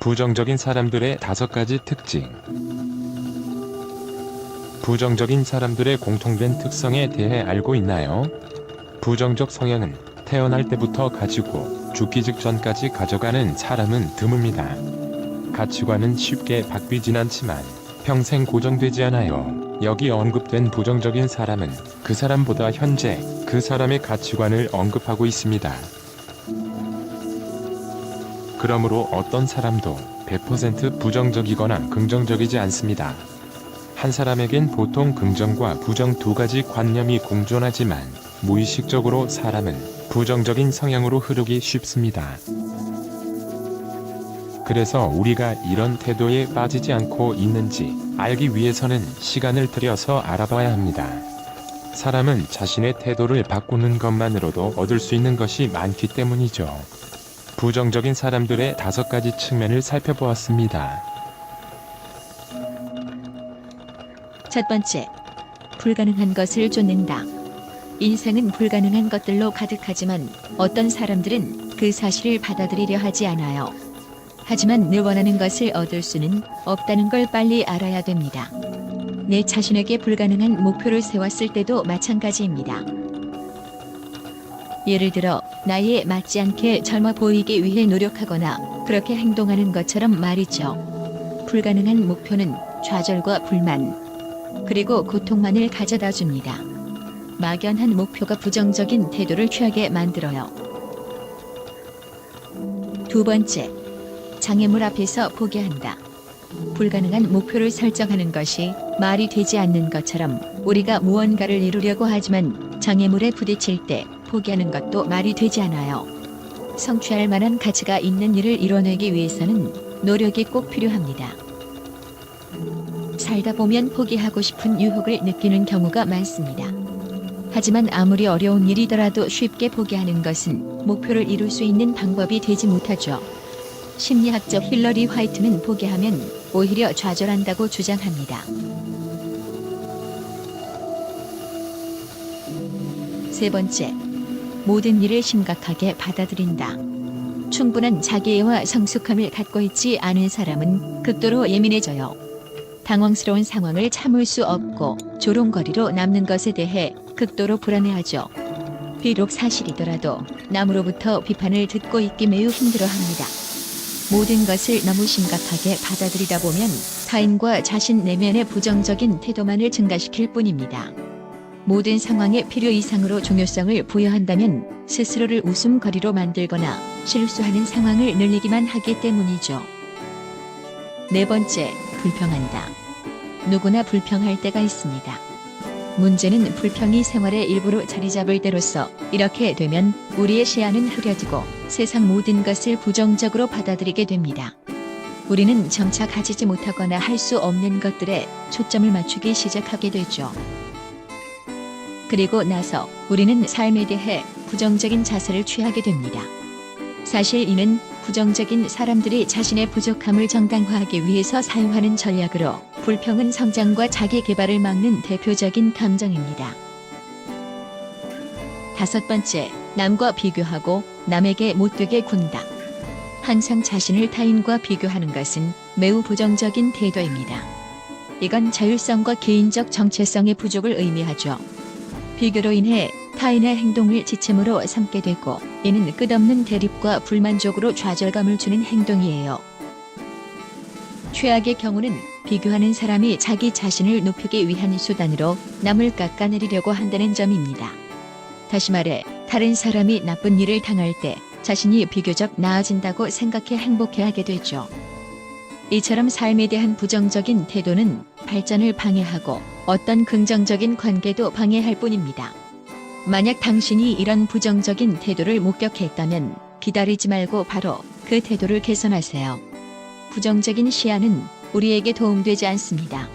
부정적인 사람들의 5가지 특징. 부정적인 사람들의 공통된 특성에 대해 알고 있나요? 부정적 성향은 태어날 때부터 가지고 죽기 직전까지 가져가는 사람은 드뭅니다. 가치관은 쉽게 바뀌진 않지만 평생 고정되지 않아요. 여기 언급된 부정적인 사람은 그 사람보다 현재 그 사람의 가치관을 언급하고 있습니다. 그러므로 어떤 사람도 100% 부정적이거나 긍정적이지 않습니다. 한 사람에겐 보통 긍정과 부정 2가지 관념이 공존하지만 무의식적으로 사람은 부정적인 성향으로 흐르기 쉽습니다. 그래서 우리가 이런 태도에 빠지지 않고 있는지 알기 위해서는 시간을 들여서 알아봐야 합니다. 사람은 자신의 태도를 바꾸는 것만으로도 얻을 수 있는 것이 많기 때문이죠. 부정적인 사람들의 5가지 측면을 살펴보았습니다. 첫 번째, 불가능한 것을 쫓는다. 인생은 불가능한 것들로 가득하지만 어떤 사람들은 그 사실을 받아들이려 하지 않아요. 하지만 늘 원하는 것을 얻을 수는 없다는 걸 빨리 알아야 됩니다. 내 자신에게 불가능한 목표를 세웠을 때도 마찬가지입니다. 예를 들어 나이에 맞지 않게 젊어 보이기 위해 노력하거나 그렇게 행동하는 것처럼 말이죠. 불가능한 목표는 좌절과 불만, 그리고 고통만을 가져다 줍니다. 막연한 목표가 부정적인 태도를 취하게 만들어요. 두 번째, 장애물 앞에서 포기한다. 불가능한 목표를 설정하는 것이 말이 되지 않는 것처럼 우리가 무언가를 이루려고 하지만 장애물에 부딪힐 때 포기하는 것도 말이 되지 않아요. 성취할 만한 가치가 있는 일을 이뤄내기 위해서는 노력이 꼭 필요합니다. 살다 보면 포기하고 싶은 유혹을 느끼는 경우가 많습니다. 하지만 아무리 어려운 일이더라도 쉽게 포기하는 것은 목표를 이룰 수 있는 방법이 되지 못하죠. 심리학적 힐러리 화이트는 포기하면 오히려 좌절한다고 주장합니다. 세 번째, 모든 일을 심각하게 받아들인다. 충분한 자기애와 성숙함을 갖고 있지 않은 사람은 극도로 예민해져요. 당황스러운 상황을 참을 수 없고 조롱거리로 남는 것에 대해 극도로 불안해하죠. 비록 사실이더라도 남으로부터 비판을 듣고 있기 매우 힘들어합니다. 모든 것을 너무 심각하게 받아들이다 보면 타인과 자신 내면의 부정적인 태도만을 증가시킬 뿐입니다. 모든 상황에 필요 이상으로 중요성을 부여한다면 스스로를 웃음거리로 만들거나 실수하는 상황을 늘리기만 하기 때문이죠. 네 번째, 불평한다. 누구나 불평할 때가 있습니다. 문제는 불평이 생활의 일부로 자리 잡을 때로서 이렇게 되면 우리의 시야는 흐려지고 세상 모든 것을 부정적으로 받아들이게 됩니다. 우리는 점차 가지지 못하거나 할 수 없는 것들에 초점을 맞추기 시작하게 되죠. 그리고 나서 우리는 삶에 대해 부정적인 자세를 취하게 됩니다. 사실 이는 부정적인 사람들이 자신의 부족함을 정당화하기 위해서 사용하는 전략으로 불평은 성장과 자기 개발을 막는 대표적인 감정입니다. 다섯 번째, 남과 비교하고 남에게 못되게 군다. 항상 자신을 타인과 비교하는 것은 매우 부정적인 태도입니다. 이건 자율성과 개인적 정체성의 부족을 의미하죠. 비교로 인해 타인의 행동을 지침으로 삼게 되고 이는 끝없는 대립과 불만족으로 좌절감을 주는 행동이에요. 최악의 경우는 비교하는 사람이 자기 자신을 높이기 위한 수단으로 남을 깎아내리려고 한다는 점입니다. 다시 말해 다른 사람이 나쁜 일을 당할 때 자신이 비교적 나아진다고 생각해 행복해하게 되죠. 이처럼 삶에 대한 부정적인 태도는 발전을 방해하고 어떤 긍정적인 관계도 방해할 뿐입니다. 만약 당신이 이런 부정적인 태도를 목격했다면 기다리지 말고 바로 그 태도를 개선하세요. 부정적인 시야는 우리에게 도움되지 않습니다.